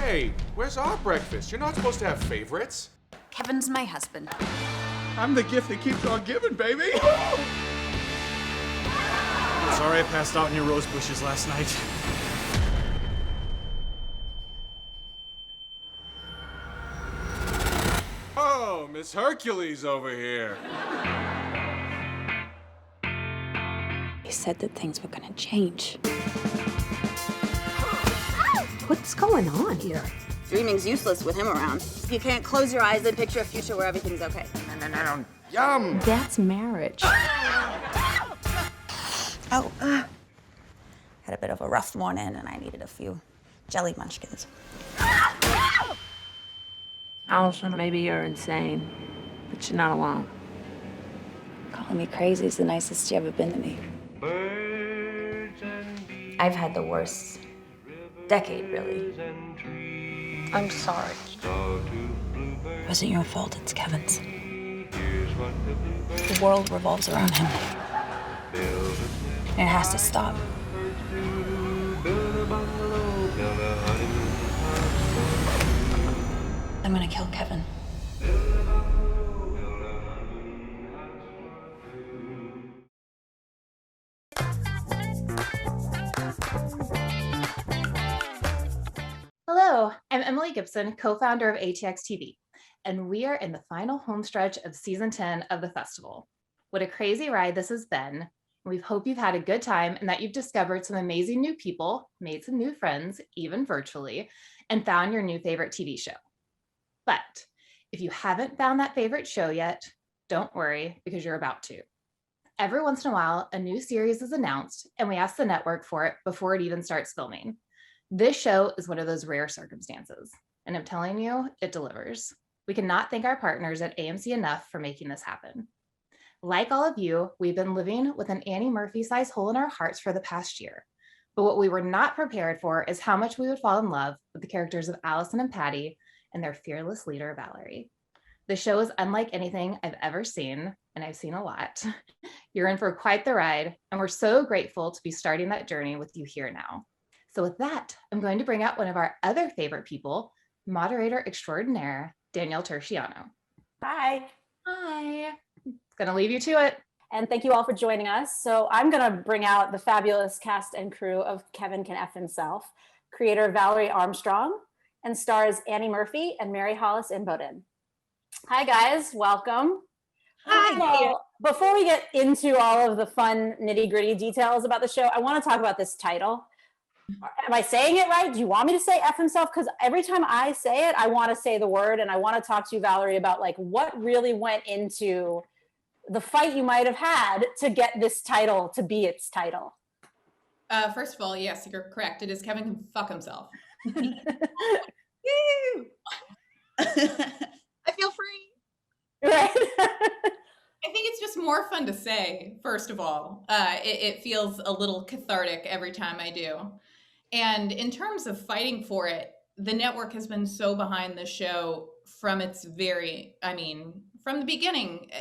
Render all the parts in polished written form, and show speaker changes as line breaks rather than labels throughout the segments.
Hey, where's our breakfast? You're not supposed to have favorites.
Kevin's my husband.
I'm the gift that keeps on giving, baby.
Sorry I passed out in your rose bushes last night.
Oh, Miss Hercules over here.
He said that things were gonna change. What's going on here?
Dreaming's useless with him around. You can't close your eyes and picture a future where everything's okay.
No. Yum.
That's marriage.
Had a bit of a rough morning and I needed a few jelly munchkins.
Allison, maybe you're insane, but you're not alone.
Calling me crazy is the nicest you ever been to me. I've had the worst decade, really.
I'm sorry.
It wasn't your fault, it's Kevin's. The world revolves around him. And it has to stop. I'm gonna kill Kevin.
Hello, I'm Emily Gibson, co-founder of ATX TV, and we are in the final home stretch of season 10 of the festival. What a crazy ride this has been. We hope you've had a good time and that you've discovered some amazing new people, made some new friends, even virtually, and found your new favorite TV show. But if you haven't found that favorite show yet, don't worry, because you're about to. Every once in a while, a new series is announced, and we ask the network for it before it even starts filming. This show is one of those rare circumstances, and I'm telling you, it delivers. We cannot thank our partners at AMC enough for making this happen. Like all of you, we've been living with an Annie Murphy-sized hole in our hearts for the past year. But what we were not prepared for is how much we would fall in love with the characters of Allison and Patty and their fearless leader, Valerie. The show is unlike anything I've ever seen, and I've seen a lot. You're in for quite the ride, and we're so grateful to be starting that journey with you here now. So with that, I'm going to bring out one of our other favorite people, moderator extraordinaire, Danielle Turchiano.
Hi.
Hi. Gonna leave you to it.
And thank you all for joining us. So I'm gonna bring out the fabulous cast and crew of Kevin Can F Himself, creator Valerie Armstrong, and stars Annie Murphy and Mary Hollis Inboden. Hi guys, welcome.
Hi.
So, before we get into all of the fun nitty-gritty details about the show, I wanna talk about this title. Am I saying it right? Do you want me to say F himself? Because every time I say it, I want to say the word, and I want to talk to you, Valerie, about like what really went into the fight you might have had to get this title to be its title.
First of all, yes, you're correct. It is Kevin Can Fuck Himself.
Woo! I feel free.
Right.
I think it's just more fun to say, first of all. It feels a little cathartic every time I do. And in terms of fighting for it, the network has been so behind the show from its from the beginning.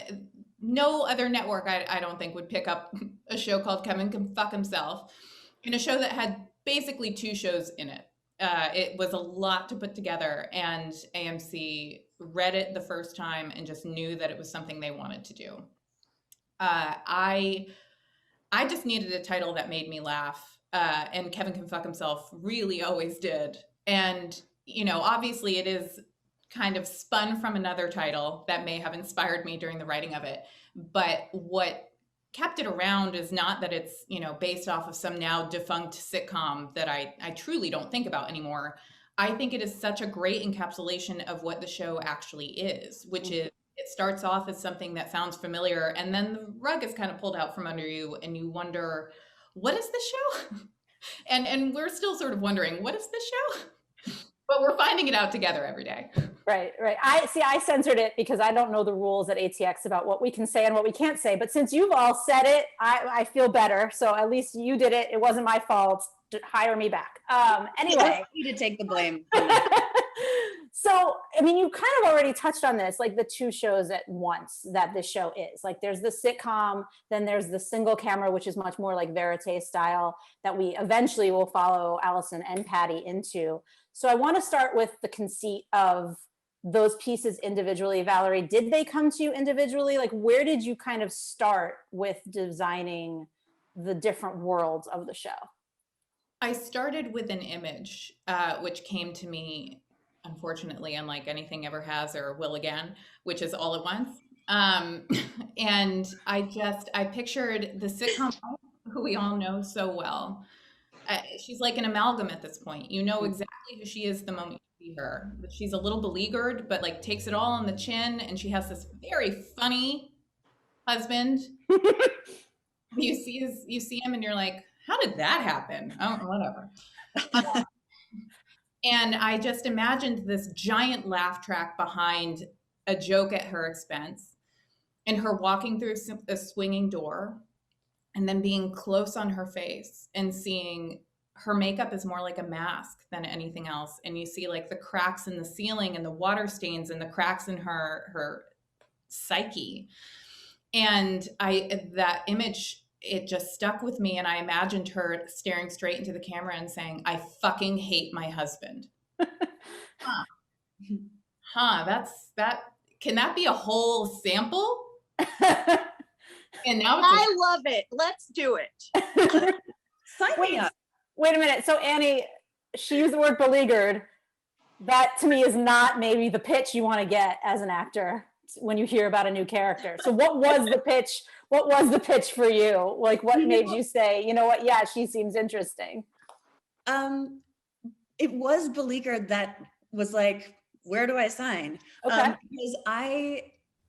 No other network, I don't think, would pick up a show called Kevin Can Fuck Himself, in a show that had basically 2 shows in it. It was a lot to put together, and AMC read it the first time and just knew that it was something they wanted to do. I just needed a title that made me laugh, and Kevin Can Fuck Himself really always did. And, you know, obviously it is kind of spun from another title that may have inspired me during the writing of it. But what kept it around is not that it's, you know, based off of some now defunct sitcom that I truly don't think about anymore. I think it is such a great encapsulation of what the show actually is, which is it starts off as something that sounds familiar, and then the rug is kind of pulled out from under you, and you wonder, what is this show? and we're still sort of wondering, what is this show? But we're finding it out together every day.
Right. I censored it because I don't know the rules at ATX about what we can say and what we can't say. But since you've all said it, I feel better. So at least you did it. It wasn't my fault. Hire me back. Anyway.
You to take the blame.
So, I mean, you kind of already touched on this, like the two shows at once that this show is. Like there's the sitcom, then there's the single camera, which is much more like verite style that we eventually will follow Allison and Patty into. So I want to start with the conceit of those pieces individually. Valerie, did they come to you individually? Like where did you kind of start with designing the different worlds of the show?
I started with an image, which came to me, unfortunately, unlike anything ever has or will again, which is All at Once. And I pictured the sitcom who we all know so well. She's like an amalgam at this point. You know exactly who she is the moment you see her. But she's a little beleaguered, but like takes it all on the chin. And she has this very funny husband. You see him and you're like, how did that happen? Oh, whatever. And I just imagined this giant laugh track behind a joke at her expense and her walking through a swinging door and then being close on her face and seeing her makeup is more like a mask than anything else. And you see like the cracks in the ceiling and the water stains and the cracks in her psyche. And that image, it just stuck with me, and I imagined her staring straight into the camera and saying, I fucking hate my husband. That can that be a whole sample? And now
I love it. Let's do it. Sign me up.
Wait a minute. So Annie, she used the word beleaguered. That to me is not maybe the pitch you want to get as an actor when you hear about a new character. So what was the pitch? What was the pitch for you? Like what made you say, you know what, yeah, she seems interesting?
It was beleaguered that was like, where do I sign?
Okay.
Because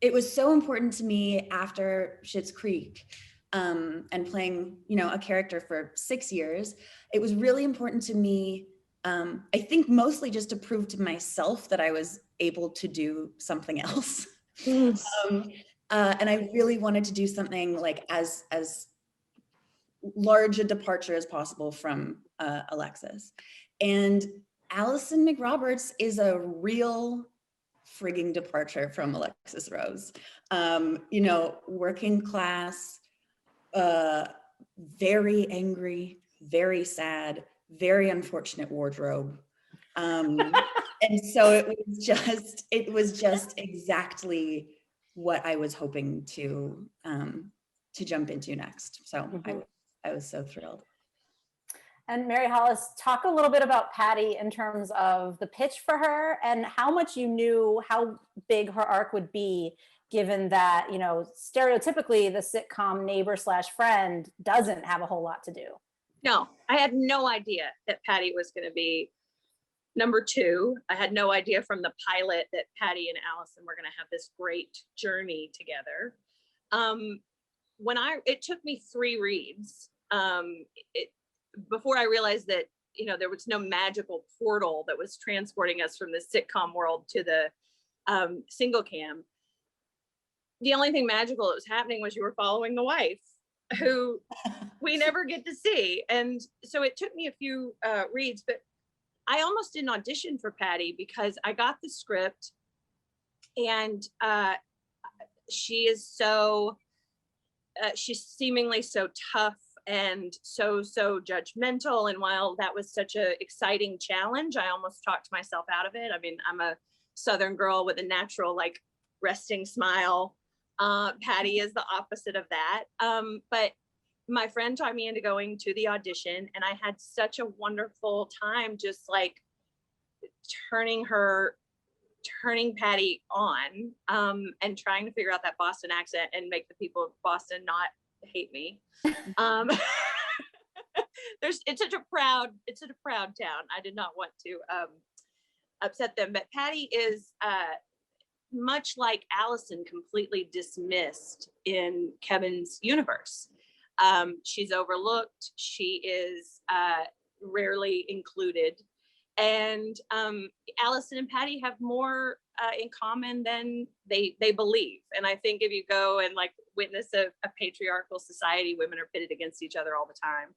it was so important to me after Schitt's Creek and playing, a character for 6 years. It was really important to me, I think mostly just to prove to myself that I was able to do something else. And I really wanted to do something like as large a departure as possible from Alexis. And Allison McRoberts is a real frigging departure from Alexis Rose. Working class, very angry, very sad, very unfortunate wardrobe. And so it was just exactly what I was hoping to jump into next. So I was so thrilled.
And Mary Hollis, talk a little bit about Patty in terms of the pitch for her and how much you knew how big her arc would be, given that, stereotypically the sitcom neighbor/friend doesn't have a whole lot to do.
No, I had no idea that Patty was going to be number 2. I had no idea from the pilot that Patty and Allison were going to have this great journey together. It took me 3 reads before I realized that, there was no magical portal that was transporting us from the sitcom world to the single cam. The only thing magical that was happening was you were following the wife, who we never get to see. And so it took me a few reads, but I almost didn't audition for Patty because I got the script and she is she's seemingly so tough and so judgmental. And while that was such an exciting challenge, I almost talked myself out of it. I mean, I'm a Southern girl with a natural, like, resting smile. Patty is the opposite of that. But my friend talked me into going to the audition, and I had such a wonderful time just like turning Patty on and trying to figure out that Boston accent and make the people of Boston not hate me. It's such a proud town. I did not want to upset them, but Patty is much like Allison, completely dismissed in Kevin's universe. She's overlooked. She is rarely included. And Allison and Patty have more in common than they believe. And I think if you go and like witness a patriarchal society, women are pitted against each other all the time.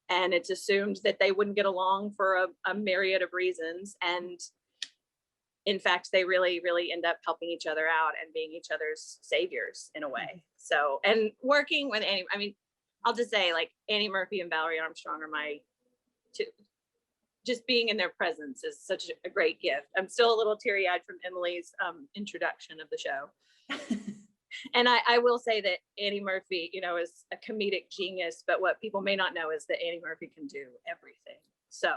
And it's assumed that they wouldn't get along for a myriad of reasons. And in fact, they really, really end up helping each other out and being each other's saviors in a way. So, and working with Annie, I mean, I'll just say like Annie Murphy and Valerie Armstrong are my two. Just being in their presence is such a great gift. I'm still a little teary-eyed from Emily's introduction of the show. And I will say that Annie Murphy, you know, is a comedic genius, but what people may not know is that Annie Murphy can do everything. So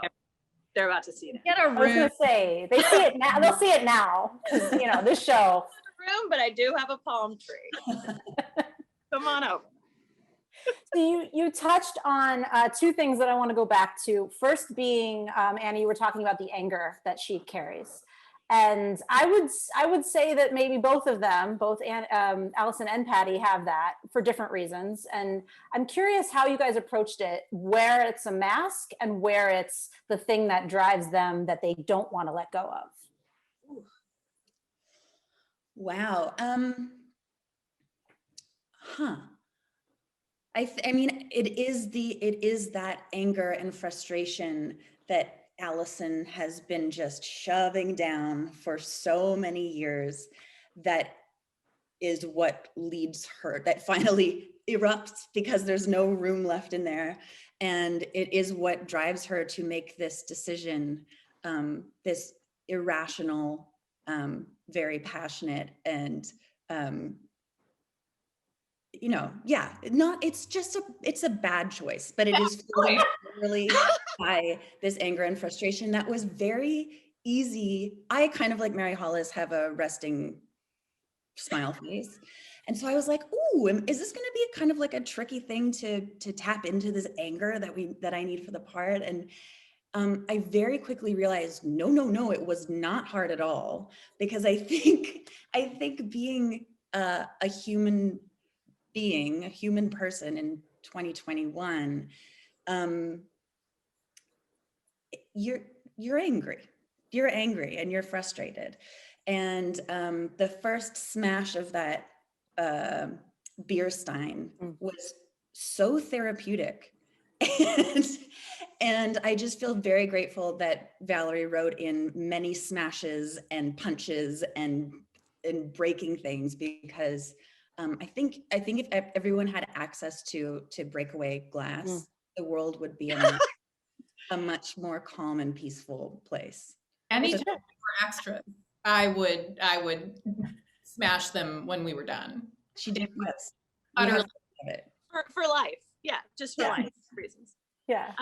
they're about to see it.
I was gonna say, they see it now. They'll see it now. 'Cause, you know, this show.
Room, but I do have a palm tree. Come on over.
So you touched on two things that I want to go back to. First being, Annie, you were talking about the anger that she carries. And I would say that maybe both of them, both Allison and Patty, have that for different reasons. And I'm curious how you guys approached it, where it's a mask and where it's the thing that drives them that they don't want to let go of.
Wow. I mean, it is that anger and frustration that Allison has been just shoving down for so many years. That is what leads her, that finally erupts because there's no room left in there. And it is what drives her to make this decision, this irrational, very passionate and, you know, yeah, it's a bad choice, but it is fueled really by this anger and frustration that was very easy. I kind of, like Mary Hollis, have a resting smile face. And so I was like, ooh, is this going to be kind of like a tricky thing to tap into this anger that I need for the part? And I very quickly realized, no, it was not hard at all, because I think being a human being, a human person in 2021, you're angry and you're frustrated. And the first smash of that beer stein was so therapeutic. And I just feel very grateful that Valerie wrote in many smashes and punches and breaking things, because I think if everyone had access to breakaway glass, the world would be a much more calm and peaceful place.
Anytime we were extras, I would smash them when we were done.
She did this.
Utterly.
For life. Yeah, just for life reasons.
Yeah.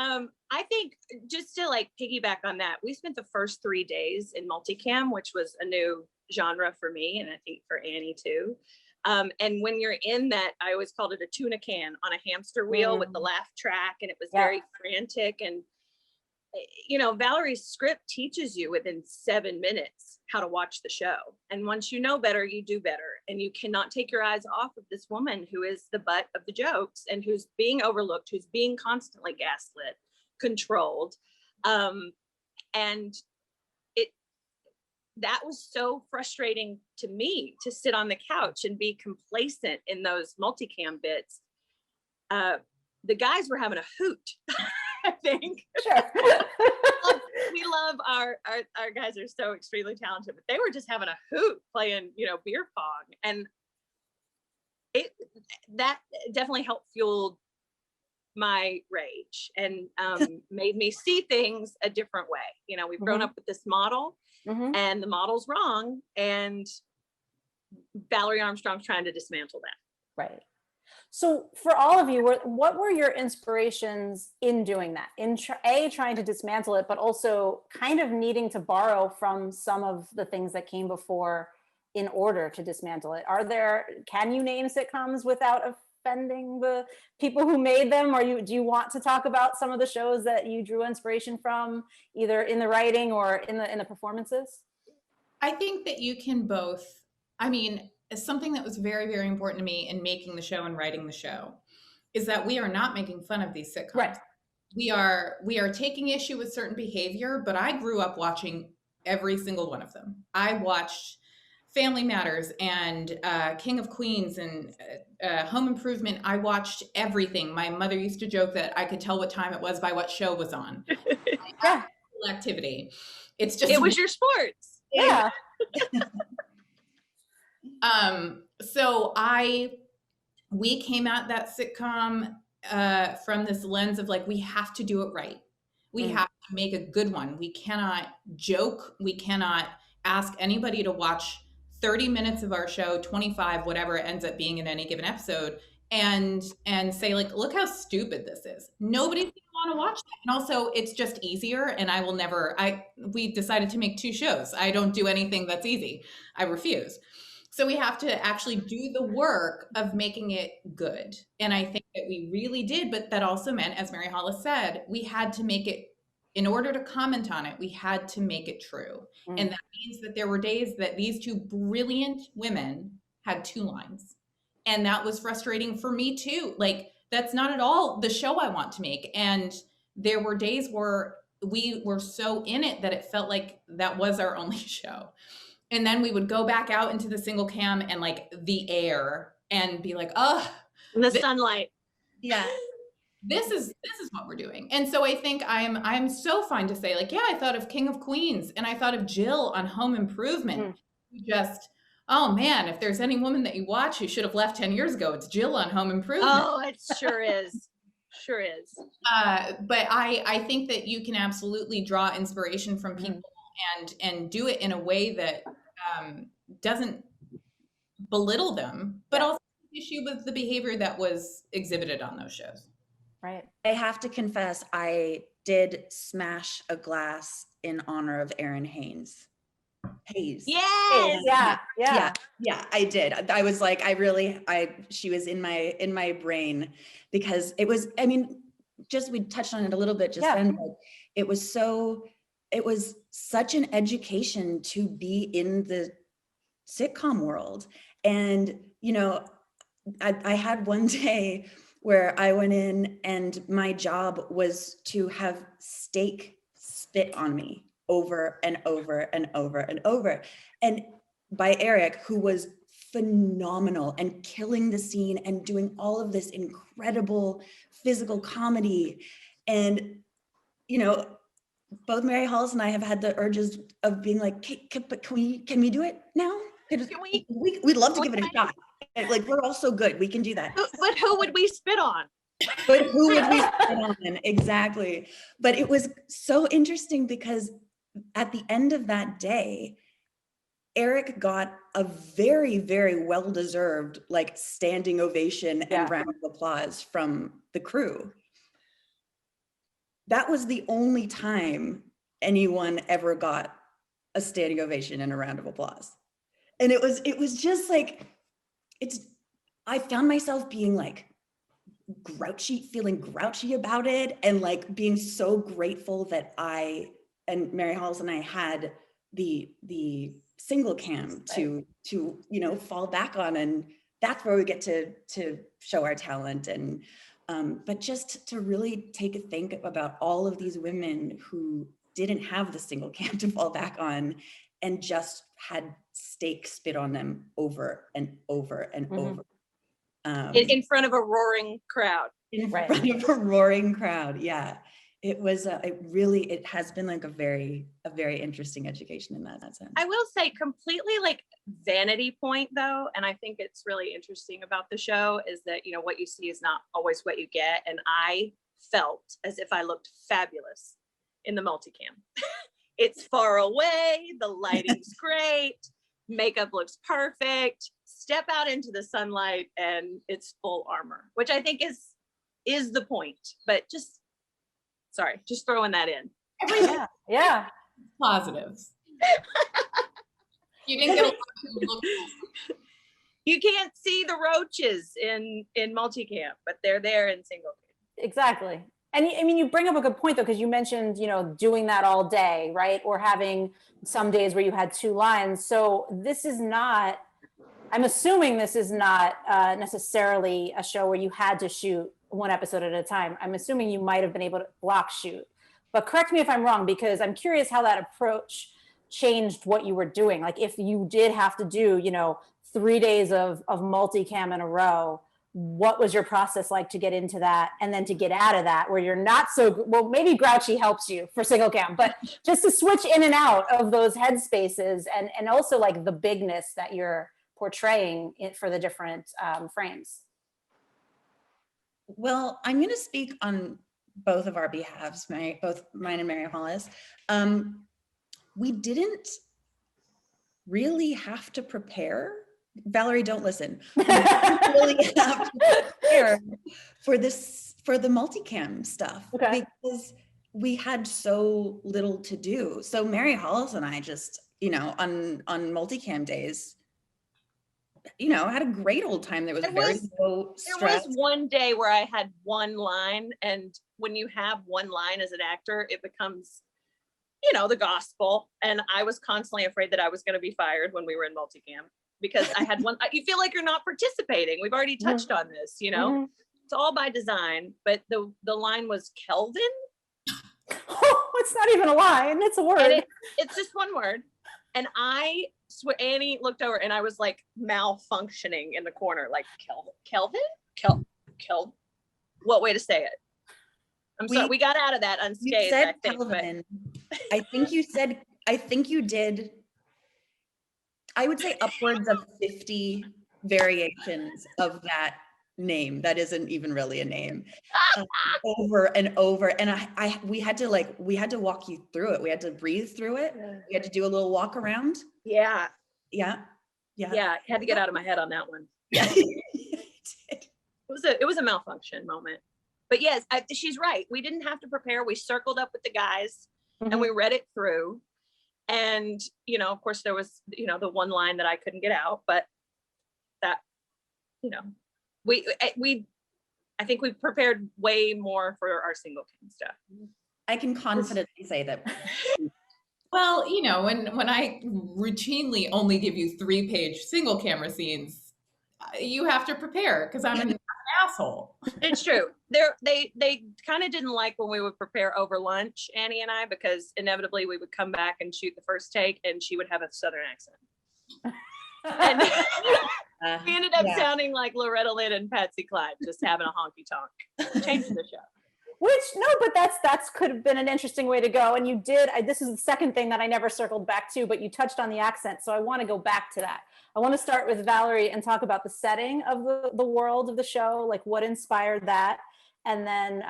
I think just to like piggyback on that, we spent the first 3 days in multicam, which was a new genre for me, and I think for Annie too. And when you're in that, I always called it a tuna can on a hamster wheel with the laugh track, and it was very frantic. And you know, Valerie's script teaches you within 7 minutes how to watch the show. And once you know better, you do better. And you cannot take your eyes off of this woman who is the butt of the jokes and who's being overlooked, who's being constantly gaslit, controlled. And that was so frustrating to me, to sit on the couch and be complacent in those multicam bits. The guys were having a hoot, I think. Sure. We love our guys are so extremely talented, but they were just having a hoot playing, you know, beer pong. And that definitely helped fuel my rage and made me see things a different way. You know, we've grown up with this model and the model's wrong, and Valerie Armstrong's trying to dismantle that.
Right. So for all of you, what were your inspirations in doing that? In trying to dismantle it, but also kind of needing to borrow from some of the things that came before in order to dismantle it? Can you name sitcoms without offending the people who made them? Or do you want to talk about some of the shows that you drew inspiration from, either in the writing or in the performances?
I think that you can both. I mean, something that was very, very important to me in making the show and writing the show is that we are not making fun of these sitcoms.
Right.
We are taking issue with certain behavior, but I grew up watching every single one of them. I watched Family Matters and King of Queens and Home Improvement. I watched everything. My mother used to joke that I could tell what time it was by what show was on. Activity. It's just
it was your sports.
Yeah.
So we came at that sitcom from this lens of like, we have to do it right. We have to make a good one. We cannot joke. We cannot ask anybody to watch 30 minutes of our show, 25, whatever it ends up being in any given episode, and say like, look how stupid this is. Nobody's gonna want to watch that. And also it's just easier. And we decided to make 2 shows. I don't do anything that's easy. I refuse. So we have to actually do the work of making it good. And I think that we really did, but that also meant, as Mary Hollis said, we had to make it, in order to comment on it, we had to make it true. And that means that there were days that these 2 brilliant women had 2 lines. And that was frustrating for me too. Like, that's not at all the show I want to make. And there were days where we were so in it that it felt like that was our only show. And then we would go back out into the single cam and like the air and be like, oh,
the sunlight.
Yeah.
This is what we're doing. And so I think I'm so fine to say like, yeah, I thought of King of Queens and I thought of Jill on Home Improvement. Just, oh man, if there's any woman that you watch who should have left 10 years ago, it's Jill on Home Improvement.
Oh, it sure is. Sure is.
But I think that you can absolutely draw inspiration from people and do it in a way that doesn't belittle them, but also issue with the behavior that was exhibited on those shows.
Right.
I have to confess, I did smash a glass in honor of Erin Hayes.
Yes.
Yeah, I did. I was like, she was in my brain because it was, I mean, just, we touched on it a little bit just then, but it was such an education to be in the sitcom world. And, you know, I had one day where I went in and my job was to have steak spit on me over and over and over and over. And by Eric, who was phenomenal and killing the scene and doing all of this incredible physical comedy. And, you know, both Mary Hollis and I have had the urges of being like, can we do it now? We'd love to give it a shot. Like, we're all so good. We can do that.
But who would we spit on?
But who would we spit on? Exactly. But it was so interesting because at the end of that day, Eric got a very, very well-deserved like standing ovation and round of applause from the crew. That was the only time anyone ever got a standing ovation and a round of applause. And it was just like, I found myself being like feeling grouchy about it, and like being so grateful that I and Mary Hollis and I had the single cam to you know, fall back on, and that's where we get to show our talent. And but just to really take a think about all of these women who didn't have the single cam to fall back on and just had steak spit on them over and over and over.
In front of a roaring crowd.
In front of a roaring crowd, yeah. It was, it has been like a very interesting education in that sense.
I will say, completely like vanity point though, and I think it's really interesting about the show is that, you know, what you see is not always what you get. And I felt as if I looked fabulous in the multicam. It's far away, the lighting's great, makeup looks perfect, step out into the sunlight and it's full armor, which I think is the point. But just throwing that in.
Yeah.
Positives. You didn't get a lot of people.
You can't see the roaches in multicam, but they're there in single cam.
Exactly. And I mean, you bring up a good point though, because you mentioned, you know, doing that all day, right? Or having some days where you had 2 lines. So this is not, I'm assuming this is not necessarily a show where you had to shoot 1 episode at a time. I'm assuming you might have been able to block shoot, but correct me if I'm wrong, because I'm curious how that approach changed what you were doing. Like if you did have to do, you know, 3 days of multicam in a row, what was your process like to get into that and then to get out of that where you're not so, well, maybe grouchy helps you for single cam, but just to switch in and out of those headspaces and also like the bigness that you're portraying it for the different frames.
Well, I'm going to speak on both of our behalves, both mine and Mary Hollis. We didn't really have to prepare. Valerie, don't listen. We didn't really have to prepare for the multicam stuff, because we had so little to do. So Mary Hollis and I just, on multicam days, had a great old time. There was very low stress.
There was one day where I had one line, and when you have one line as an actor, it becomes, the gospel. And I was constantly afraid that I was going to be fired when we were in multicam, because I had one. You feel like you're not participating. We've already touched on this, It's all by design. But the line was Kelvin.
Oh, it's not even a line. It's a word.
It's just one word. And I swear, Annie looked over and I was like malfunctioning in the corner, like Kelvin? What way to say it? I'm sorry, we got out of that unscathed.
You said Kelvin. I think you did, I would say upwards of 50 variations of that name that isn't even really a name, over and over. And we had to walk you through it. We had to breathe through it. We had to do a little walk around.
Yeah.
I
had to get out of my head on that one.
Yeah.
It was a malfunction moment. But yes, she's right. We didn't have to prepare. We circled up with the guys and we read it through. And, of course there was, the one line that I couldn't get out, but that, I think we prepared way more for our single cam stuff.
I can confidently say that.
Well, when I routinely only give you 3-page single camera scenes, you have to prepare because I'm an asshole.
It's true. They kind of didn't like when we would prepare over lunch, Annie and I, because inevitably we would come back and shoot the first take and she would have a Southern accent. And we ended up sounding like Loretta Lynn and Patsy Cline, just having a honky tonk. Changing the show.
But that's could have been an interesting way to go. And you did, this is the second thing that I never circled back to, but you touched on the accent. So I want to go back to that. I want to start with Valerie and talk about the setting of the world of the show, like what inspired that. And then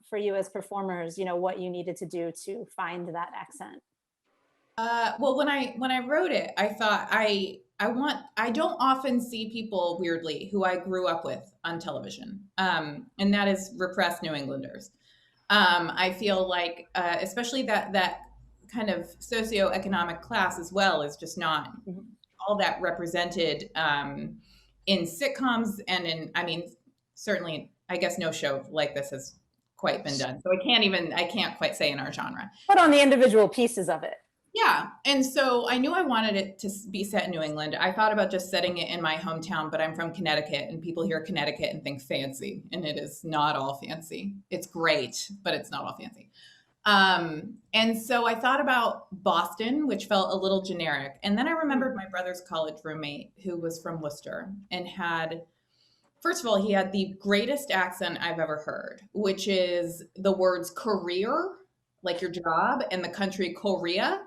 for you as performers, what you needed to do to find that accent.
Well, when I wrote it, I thought I don't often see people weirdly who I grew up with on television. And that is repressed New Englanders. I feel like, especially that kind of socioeconomic class as well is just not all that represented in sitcoms and certainly, I guess no show like this has quite been done. So I can't quite say in our genre.
But on the individual pieces of it.
Yeah. And so I knew I wanted it to be set in New England. I thought about just setting it in my hometown, but I'm from Connecticut and people hear Connecticut and think fancy, and it is not all fancy. It's great, but it's not all fancy. And so I thought about Boston, which felt a little generic. And then I remembered my brother's college roommate who was from Worcester and first of all, he had the greatest accent I've ever heard, which is the words career, like your job, and the country Korea.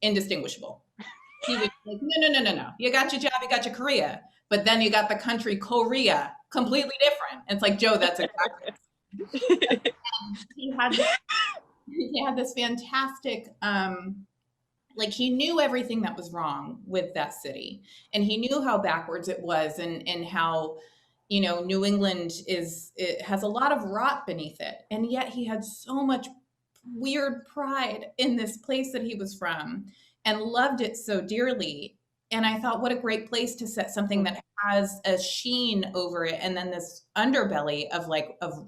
Indistinguishable. He was like, no. You got your job, you got your career, but then you got the country Korea, completely different. And it's like, Joe, that's exactly. He had this fantastic, he knew everything that was wrong with that city, and he knew how backwards it was, and how, New England it has a lot of rot beneath it, and yet he had so much weird pride in this place that he was from and loved it so dearly. And I thought, what a great place to set something that has a sheen over it and then this underbelly of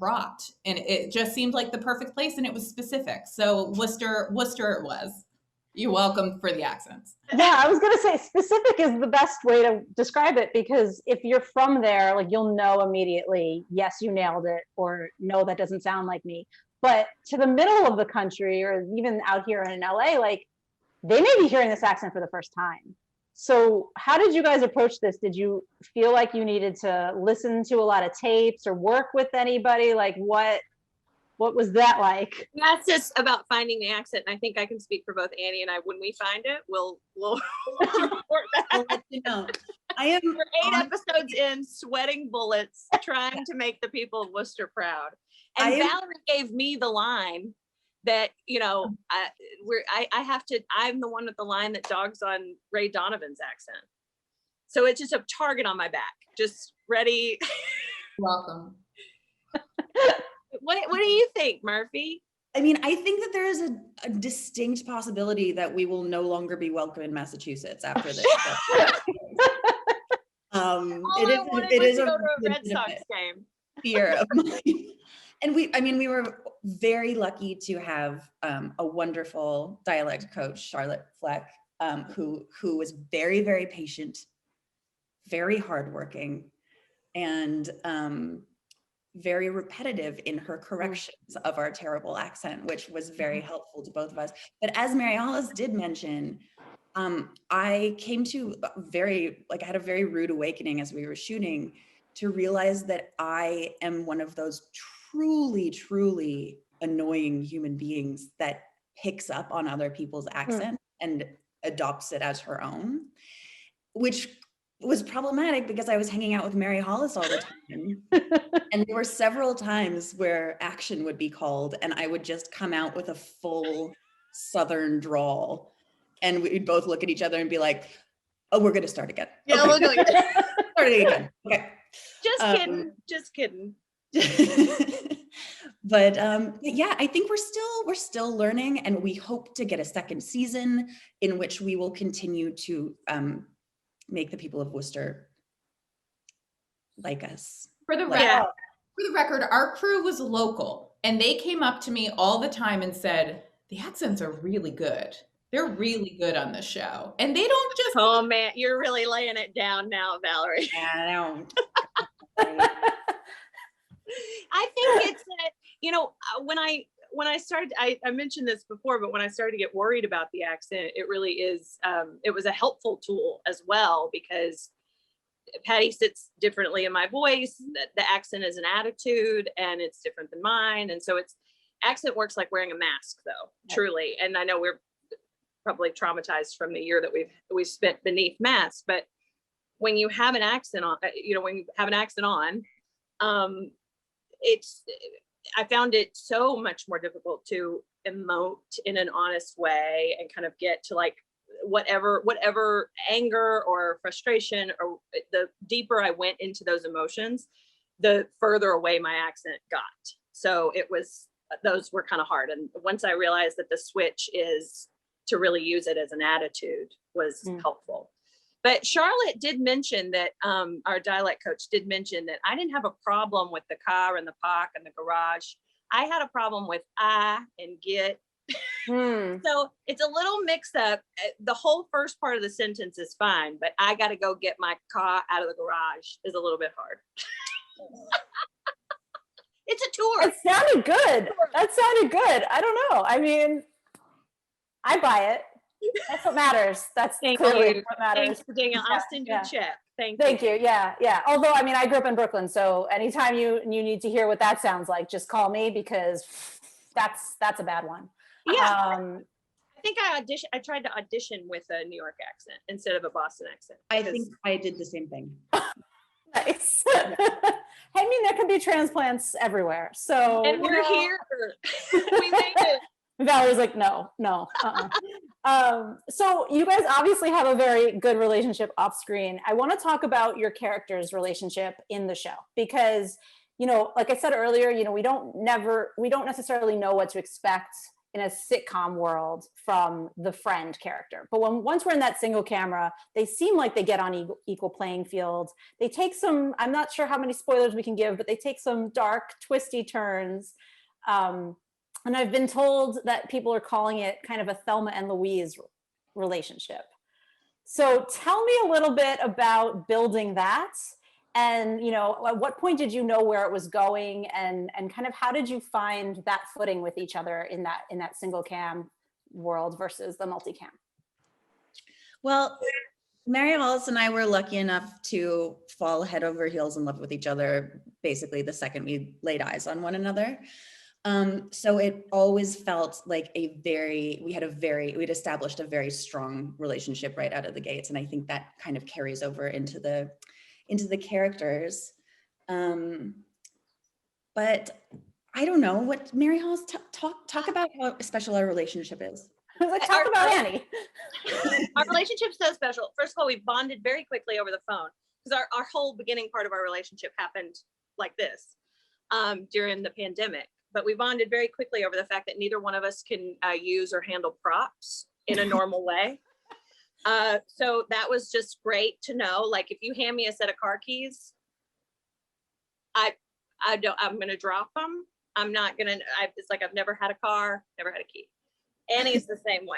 rot. And it just seemed like the perfect place, and it was specific. So Worcester it was. You're welcome for the accents.
Yeah, I was going to say specific is the best way to describe it, because if you're from there, you'll know immediately, yes, you nailed it, or no, that doesn't sound like me. But to the middle of the country, or even out here in LA, they may be hearing this accent for the first time. So how did you guys approach this? Did you feel like you needed to listen to a lot of tapes or work with anybody? Like what was that like?
That's just about finding the accent. And I think I can speak for both Annie and I. When we find it, we'll report back.
I'll let you know. I am
We're 8 episodes in, sweating bullets, trying to make the people of Worcester proud. And Valerie gave me the line that, you know, I'm the one with the line that dogs on Ray Donovan's accent. So it's just a target on my back, just ready.
Welcome.
What do you think, Murphy?
I mean, I think that there is a distinct possibility that we will no longer be welcome in Massachusetts after this. It is a
Red Sox game.
Fear of mine. And we were very lucky to have a wonderful dialect coach, Charlotte Fleck, who was very, very patient, very hardworking, and very repetitive in her corrections of our terrible accent, which was very helpful to both of us. But as Mary Hollis did mention, I came to I had a very rude awakening as we were shooting to realize that I am one of those truly, truly annoying human beings that picks up on other people's accent and adopts it as her own, which was problematic because I was hanging out with Mary Hollis all the time. And there were several times where action would be called and I would just come out with a full Southern drawl. And we'd both look at each other and be like, oh, we're going to start again.
Yeah,
okay.
we'll go again.
Starting again. Okay.
Just kidding.
But yeah, I think we're still learning, and we hope to get a second season in which we will continue to make the people of Worcester like us.
For the record, our crew was local, and they came up to me all the time and said, the accents are really good. They're really good on the show. And they don't just...
Oh, man, you're really laying it down now, Valerie.
I know.
I think it's that, you know, when I started, I mentioned this before, but when I started to get worried about the accent, it really is, it was a helpful tool as well, because Patty sits differently in my voice. The accent is an attitude and it's different than mine. And so accent works like wearing a mask though, truly. And I know we're probably traumatized from the year that we've spent beneath masks, but when you have an accent on, I found it so much more difficult to emote in an honest way and kind of get to like whatever anger or frustration, or the deeper I went into those emotions, the further away my accent got. So those were kind of hard. And once I realized that the switch is to really use it as an attitude was helpful. But Charlotte did mention that, our dialect coach did mention that I didn't have a problem with the car and the park and the garage. I had a problem with I and get. So it's a little mix up. The whole first part of the sentence is fine, but I got to go get my car out of the garage is a little bit hard. It's a tour.
It sounded good. That sounded good. I don't know. I mean, I buy it. That's what matters. That's clearly what matters.
Thanks for Danielle. I'll send you a check. Thank you.
Yeah. Although, I mean, I grew up in Brooklyn, so anytime you need to hear what that sounds like, just call me, because that's a bad one.
Yeah. I think I tried to audition with a New York accent instead of a Boston accent.
I think I did the same thing.
Nice. I mean, there can be transplants everywhere. So,
and we're here. We made it.
Valerie's like, no. So you guys obviously have a very good relationship off screen. I want to talk about your characters' relationship in the show, because, you know, like I said earlier, you know, we don't necessarily know what to expect in a sitcom world from the friend character. But once we're in that single camera, they seem like they get on equal playing field. They take some, I'm not sure how many spoilers we can give, but they take some dark, twisty turns. And I've been told that people are calling it kind of a Thelma and Louise relationship. So tell me a little bit about building that. And, you know, at what point did you know where it was going, and kind of how did you find that footing with each other in that single cam world versus the multicam?
Well, Mary Hollis and I were lucky enough to fall head over heels in love with each other basically the second we laid eyes on one another. So it always felt like we'd established a very strong relationship right out of the gates. And I think that kind of carries over into the characters. But I don't know what Mary Hollis talk about how special our relationship is.
Like, talk about Annie.
Our relationship's so special. First of all, we bonded very quickly over the phone because our whole beginning part of our relationship happened like this during the pandemic. But we bonded very quickly over the fact that neither one of us can use or handle props in a normal way. So that was just great to know. Like, if you hand me a set of car keys, I'm gonna drop them. It's like I've never had a car, never had a key. Annie's the same way.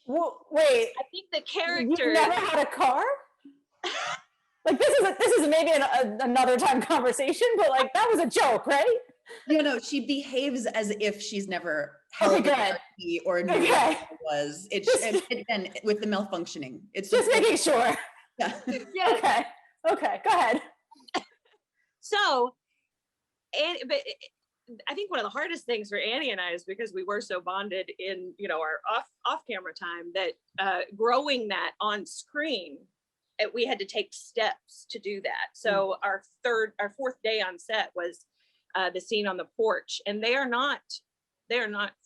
Well, wait.
I think the character.
You've never had a car? Like, this is maybe another time conversation, but like, that was a joke, right?
No, she behaves as if she's never held a key or knew what it was. And with the malfunctioning. It's
just making sure.
Yeah.
Yeah. Okay, go ahead.
So, but I think one of the hardest things for Annie and I is because we were so bonded in, our off camera time that growing that on screen, we had to take steps to do that. So our fourth day on set was the scene on the porch, and they are not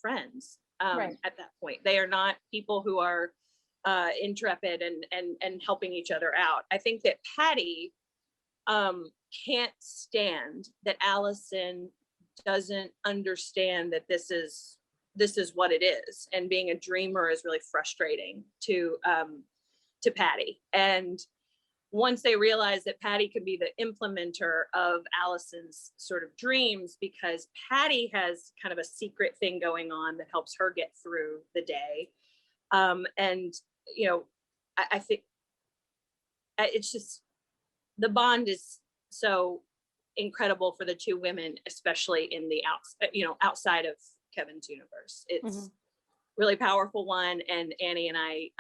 friends
right.
At that point. They are not people who are intrepid and helping each other out. I think that Patty can't stand that Allison doesn't understand that this is what it is, and being a dreamer is really frustrating to Patty. And once they realize that Patty can be the implementer of Allison's sort of dreams, because Patty has kind of a secret thing going on that helps her get through the day. And I think it's just, the bond is so incredible for the two women, especially in the outside of Kevin's universe. It's really powerful one. And Annie and I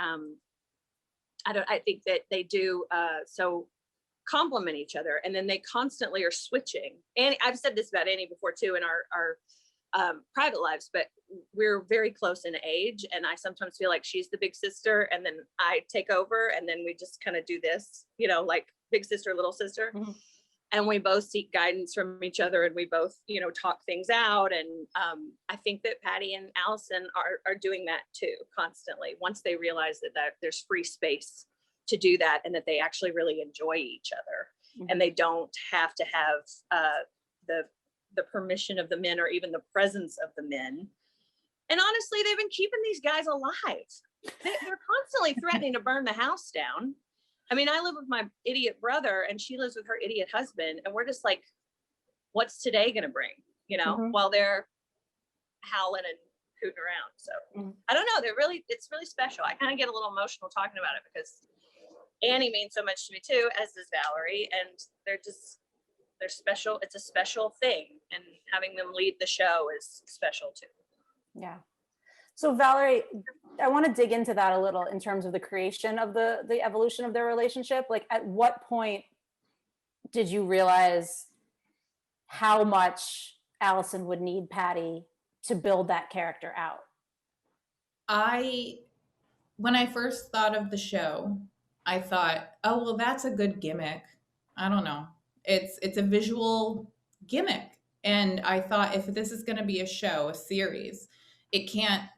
think that they do so complement each other, and then they constantly are switching. And I've said this about Annie before too in our private lives, but we're very close in age, and I sometimes feel like she's the big sister, and then I take over, and then we just kind of do this, like big sister, little sister. And we both seek guidance from each other, and we both, talk things out. And I think that Patty and Allison are doing that too, constantly, once they realize that there's free space to do that, and that they actually really enjoy each other, and they don't have to have the permission of the men, or even the presence of the men. And honestly, they've been keeping these guys alive. They're constantly threatening to burn the house down. I mean, I live with my idiot brother, and she lives with her idiot husband, and we're just like, what's today gonna bring? While they're howling and hooting around. So I don't know. It's really special. I kind of get a little emotional talking about it, because Annie means so much to me too, as does Valerie, and they're special. It's a special thing, and having them lead the show is special too.
Yeah. So Valerie, I want to dig into that a little in terms of the creation of the evolution of their relationship. Like, at what point did you realize how much Allison would need Patty to build that character out?
When I first thought of the show, I thought, oh, well, that's a good gimmick. I don't know. It's a visual gimmick. And I thought, if this is going to be a show, a series, it can't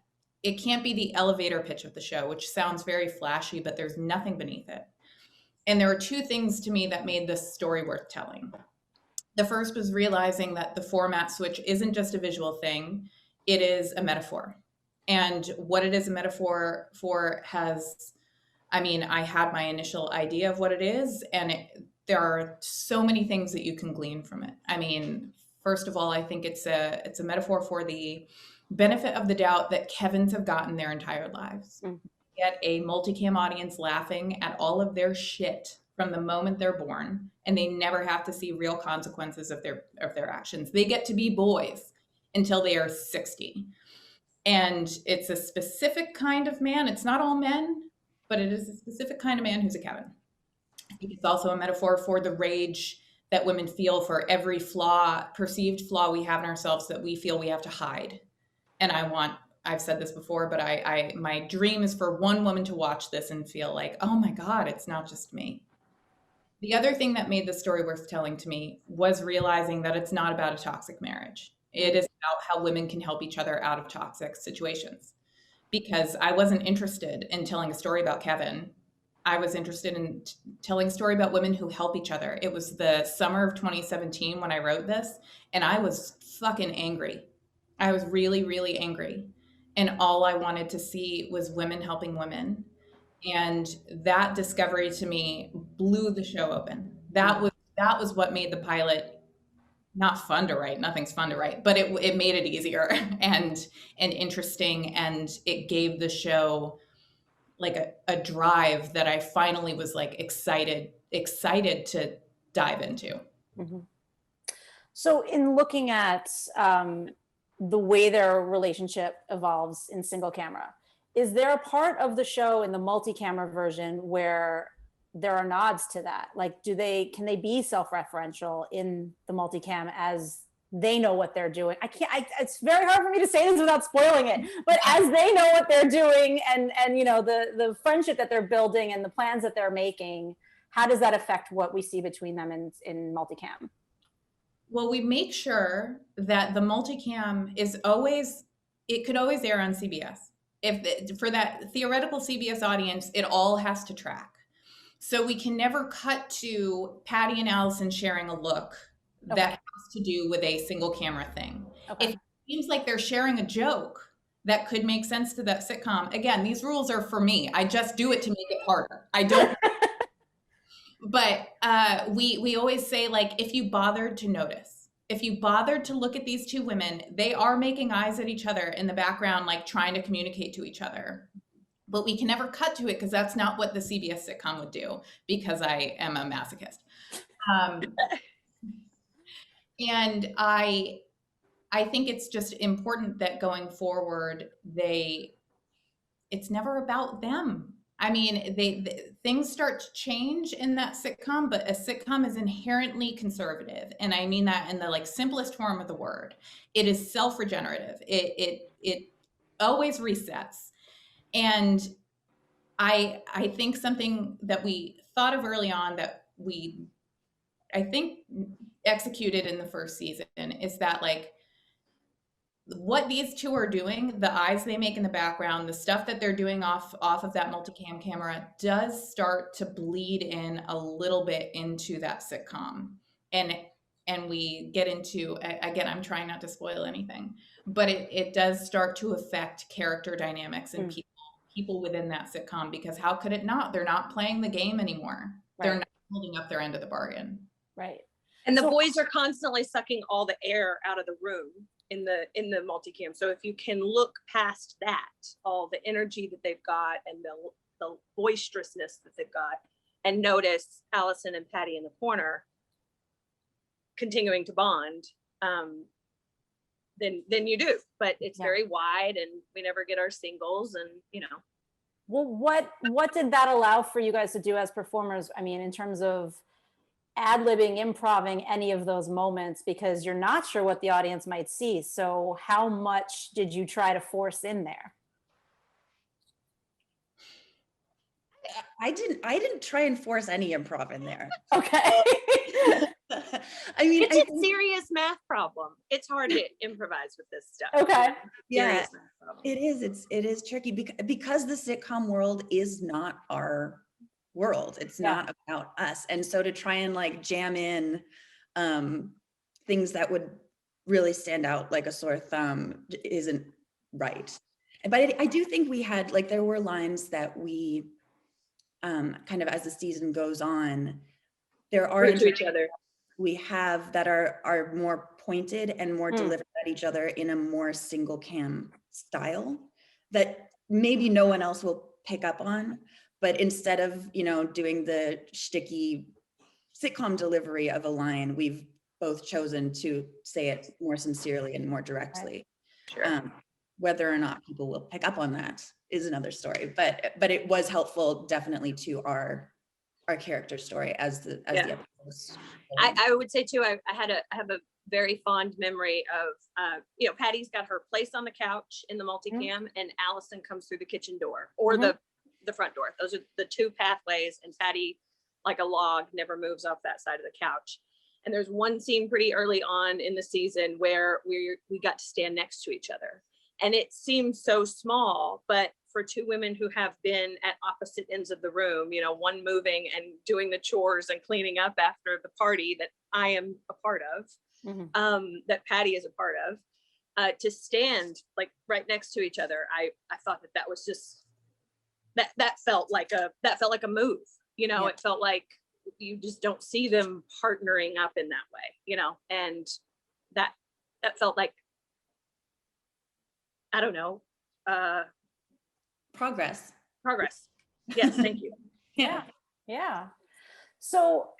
be the elevator pitch of the show, which sounds very flashy, but there's nothing beneath it. And there were two things to me that made this story worth telling. The first was realizing that the format switch isn't just a visual thing, it is a metaphor. And what it is a metaphor for I had my initial idea of what it is, and there are so many things that you can glean from it. I mean, first of all, I think it's a metaphor for the benefit of the doubt that Kevins have gotten their entire lives. Get a multicam audience laughing at all of their shit from the moment they're born, and they never have to see real consequences of their actions. They get to be boys until they are 60. And it's a specific kind of man. It's not all men, but it is a specific kind of man who's a Kevin. I think it's also a metaphor for the rage that women feel for every flaw, perceived flaw we have in ourselves that we feel we have to hide. And I've said this before, but my dream is for one woman to watch this and feel like, oh my God, it's not just me. The other thing that made the story worth telling to me was realizing that it's not about a toxic marriage. It is about how women can help each other out of toxic situations. Because I wasn't interested in telling a story about Kevin. I was interested in telling a story about women who help each other. It was the summer of 2017 when I wrote this, and I was fucking angry. I was really, really angry. And all I wanted to see was women helping women. And that discovery to me blew the show open. That was what made the pilot not fun to write. Nothing's fun to write, but it made it easier and interesting. And it gave the show like a drive that I finally was like excited to dive into.
Mm-hmm. So in looking at the way their relationship evolves in single camera, is there a part of the show in the multi-camera version where there are nods to that? Like, can they be self-referential in the multicam as they know what they're doing? It's very hard for me to say this without spoiling it, but as they know what they're doing and you know, the friendship that they're building and the plans that they're making, how does that affect what we see between them in multicam?
Well, we make sure that the multicam it could always air on CBS. For that theoretical CBS audience, it all has to track. So we can never cut to Patty and Allison sharing a look that has to do with a single camera thing.
Okay.
If it seems like they're sharing a joke that could make sense to that sitcom, again, these rules are for me. I just do it to make it harder. I don't. But we always say, like, if you bothered to notice, if you bothered to look at these two women, they are making eyes at each other in the background, like trying to communicate to each other. But we can never cut to it because that's not what the CBS sitcom would do, because I am a masochist. And I think it's just important that going forward, it's never about them. I mean, things start to change in that sitcom, but a sitcom is inherently conservative. And I mean that in the like simplest form of the word. It is self-regenerative. It always resets. And I think something that we thought of early on that I think executed in the first season is that, like, what these two are doing, the eyes they make in the background, the stuff that they're doing off of that multicam camera does start to bleed in a little bit into that sitcom. And we get into, again, I'm trying not to spoil anything, but it does start to affect character dynamics and people within that sitcom, because how could it not? They're not playing the game anymore. Right. They're not holding up their end of the bargain.
Right.
And the boys are constantly sucking all the air out of the room in the multicam. So if you can look past that, all the energy that they've got and the boisterousness that they've got, and notice Allison and Patty in the corner continuing to bond, then you do. But it's very wide, and we never get our singles, and you know.
Well, what did that allow for you guys to do as performers? I mean, in terms of ad-libbing, improving any of those moments, because you're not sure what the audience might see. So how much did you try to force in there?
I didn't try and force any improv in there.
Okay.
I mean,
it's a serious math problem. It's hard to improvise with this stuff.
Okay.
Yeah, it is tricky because the sitcom world is not our world. It's not about us. And so to try and like jam in things that would really stand out like a sore thumb isn't right. But I do think we had, like, there were lines that we kind of, as the season goes on, there are
to each other
we have that are more pointed and more delivered at each other in a more single cam style that maybe no one else will pick up on. But instead of, you know, doing the shticky sitcom delivery of a line, we've both chosen to say it more sincerely and more directly.
Sure.
Whether or not people will pick up on that is another story. But it was helpful definitely to our character story as the episodes.
I would say too, I have a very fond memory of, Patty's got her place on the couch in the multicam, and Allison comes through the kitchen door or the front door. Those are the two pathways, and Patty, like a log, never moves off that side of the couch. And there's one scene pretty early on in the season where we got to stand next to each other. And it seems so small, but for two women who have been at opposite ends of the room, one moving and doing the chores and cleaning up after the party that I am a part of, that Patty is a part of, to stand like right next to each other. I thought that was just, that felt like a move, It felt like you just don't see them partnering up in that way, and that felt like, I don't know,
progress.
Yes, thank you.
Yeah. So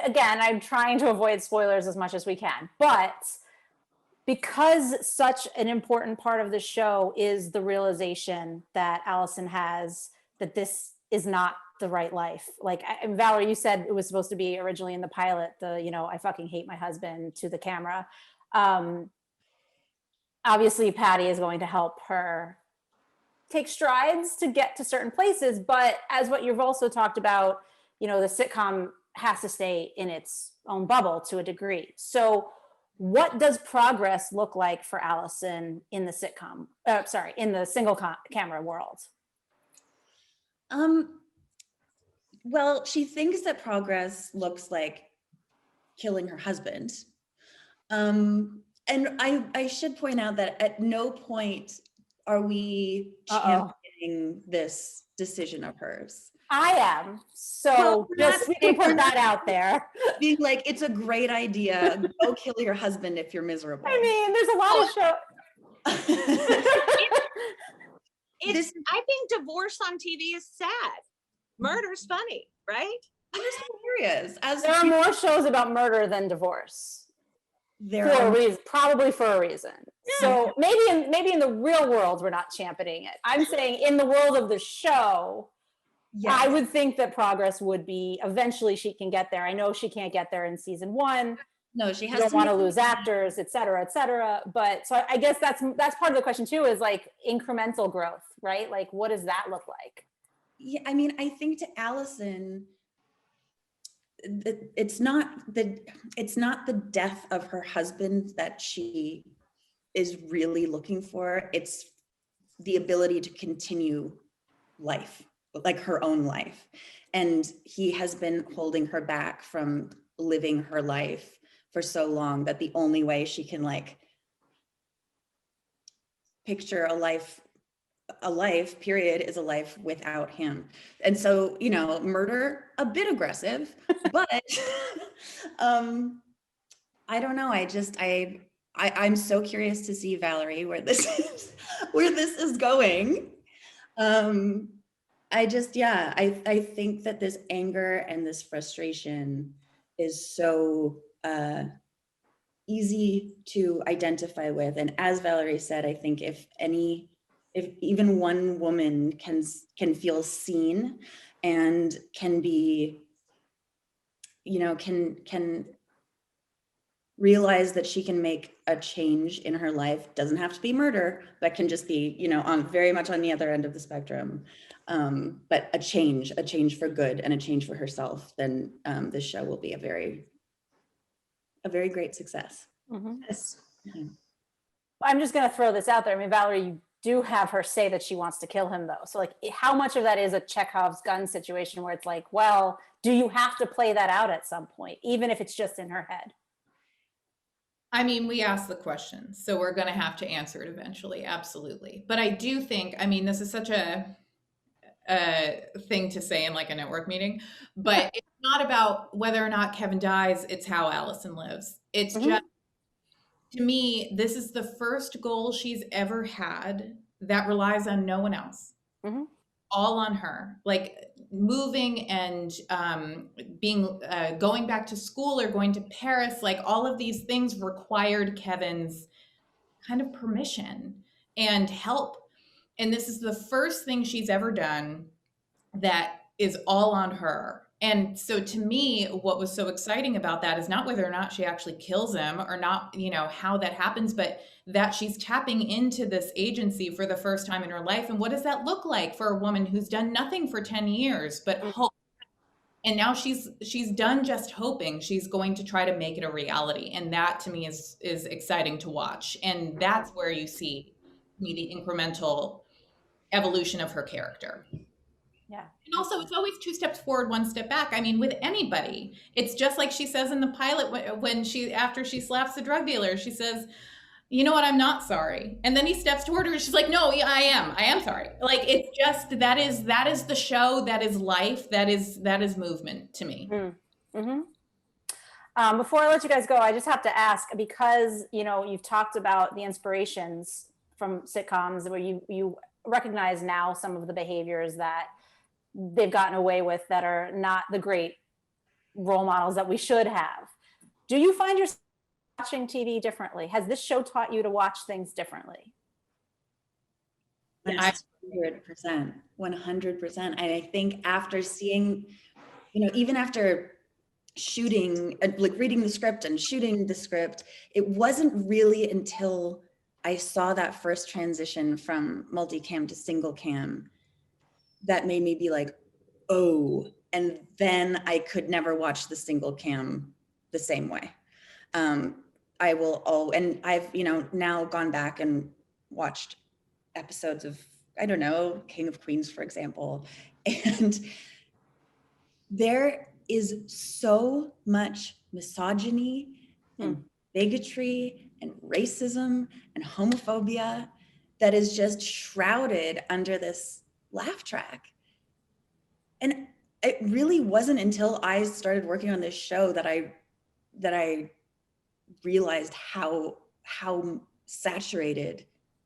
again, I'm trying to avoid spoilers as much as we can, but because such an important part of the show is the realization that Allison has that this is not the right life. Like, and Valerie, you said it was supposed to be originally in the pilot, I fucking hate my husband to the camera. Obviously Patty is going to help her take strides to get to certain places, but as what you've also talked about, the sitcom has to stay in its own bubble to a degree. So what does progress look like for Allison in the sitcom, in the single camera world?
Well, she thinks that progress looks like killing her husband. And I should point out that at no point are we championing this decision of hers.
I am. So we can put that out there.
Being like, it's a great idea. Go kill your husband if you're miserable.
I mean, there's a lot of shows.
I think divorce on TV is sad. Murder's funny, right?
It's hilarious.
There are more shows about murder than divorce. Probably for a reason. Yeah. So maybe in the real world we're not championing it. I'm saying in the world of the show, I would think that progress would be eventually she can get there. I know she can't get there in season 1.
No, she has.
You don't want to lose actors, et cetera, et cetera. But so I guess that's part of the question too, is like incremental growth, right? Like, what does that look like?
Yeah, I mean, I think to Allison, it's not the death of her husband that she is really looking for. It's the ability to continue life, like her own life. And he has been holding her back from living her life for so long that the only way she can like picture a life period is a life without him. And so, murder, a bit aggressive, but I don't know. I'm so curious to see, Valerie, where this is going. I think that this anger and this frustration is so easy to identify with. And as Valerie said, I think if even one woman can feel seen and can be, can realize that she can make a change in her life, doesn't have to be murder, but can just be, very much on the other end of the spectrum. But a change for good and a change for herself, then this show will be a very great success.
Mm-hmm.
Yes. Mm-hmm.
I'm just going to throw this out there. I mean, Valerie, you do have her say that she wants to kill him though. So like, how much of that is a Chekhov's gun situation where it's like, well, do you have to play that out at some point, even if it's just in her head?
I mean, we asked the question, so we're going to have to answer it eventually. Absolutely. But I do think, this is such a thing to say in like a network meeting, but it's not about whether or not Kevin dies. It's how Allison lives. It's just, to me, this is the first goal she's ever had that relies on no one else, all on her. Like moving and going back to school or going to Paris, like all of these things required Kevin's kind of permission. and help. And this is the first thing she's ever done that is all on her. And so to me, what was so exciting about that is not whether or not she actually kills him or not, you know, how that happens, but that she's tapping into this agency for the first time in her life. And what does that look like for a woman who's done nothing for 10 years but hope? And now she's done just hoping. She's going to try to make it a reality. And that to me is exciting to watch. And that's where you see the incremental evolution of her character.
Yeah.
And also, it's always 2 steps forward, 1 step back. I mean, with anybody, it's just like she says in the pilot when after she slaps the drug dealer, she says, you know what, I'm not sorry. And then he steps toward her and she's like, no, yeah, I am sorry. Like, it's just, that is the show, that is life, that is movement to me.
Mm-hmm. Before I let you guys go, I just have to ask, because, you know, you've talked about the inspirations from sitcoms where you recognize now some of the behaviors that they've gotten away with that are not the great role models that we should have. Do you find yourself watching TV differently? Has this show taught you to watch things differently?
100%. And I think after seeing, you know, even after shooting, like reading the script and shooting the script, it wasn't really until I saw that first transition from multicam to single cam that made me be like, oh, and then I could never watch the single cam the same way. And I've, you know, now gone back and watched episodes of, I don't know, King of Queens, for example. And there is so much misogyny and bigotry and racism and homophobia that is just shrouded under this laugh track. And it really wasn't until I started working on this show that I realized how saturated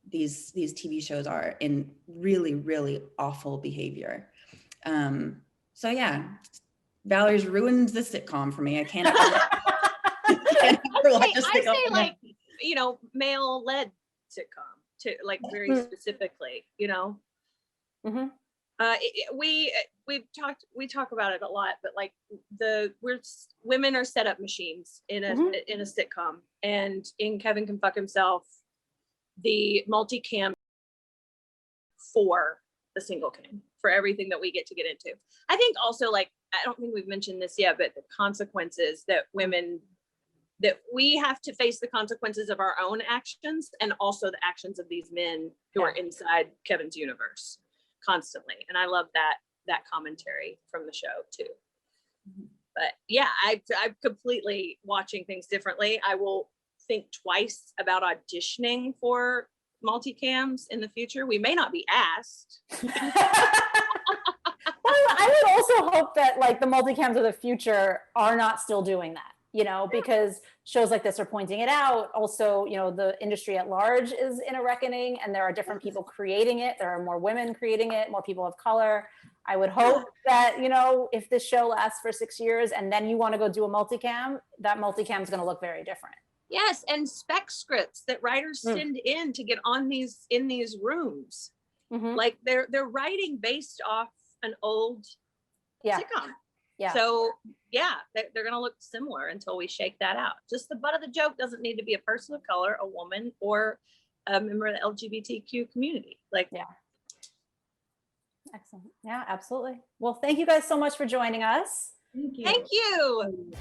these TV shows are in really, really awful behavior. So yeah, Valerie's ruined the sitcom for me. I can't ever watch a sitcom.
I say, like, you know, male-led sitcom to, like, very specifically, you know.
Mm-hmm.
We talk about it a lot, but like women are setup machines in a sitcom, and in Kevin Can Fuck Himself, the multicam for the single cam for everything that we get into. I think also, like, I don't think we've mentioned this yet, but the consequences that we have to face, the consequences of our own actions and also the actions of these men who are inside Kevin's universe constantly. And I love that commentary from the show too. But yeah, I'm completely watching things differently. I will think twice about auditioning for multicams in the future. We may not be asked.
Well, I would also hope that, like, the multicams of the future are not still doing that, you know, because shows like this are pointing it out. Also, you know, the industry at large is in a reckoning, and there are different people creating it. There are more women creating it, more people of color. I would hope that, you know, if this show lasts for 6 years and then you want to go do a multicam, that multicam is going to look very different.
Yes, and spec scripts that writers send in to get on in these rooms.
Mm-hmm.
Like they're writing based off an old sitcom.
Yeah.
So yeah, they're going to look similar until we shake that out. Just the butt of the joke doesn't need to be a person of color, a woman, or a member of the LGBTQ community. Like,
yeah. Excellent. Yeah, absolutely. Well, thank you guys so much for joining us.
Thank you.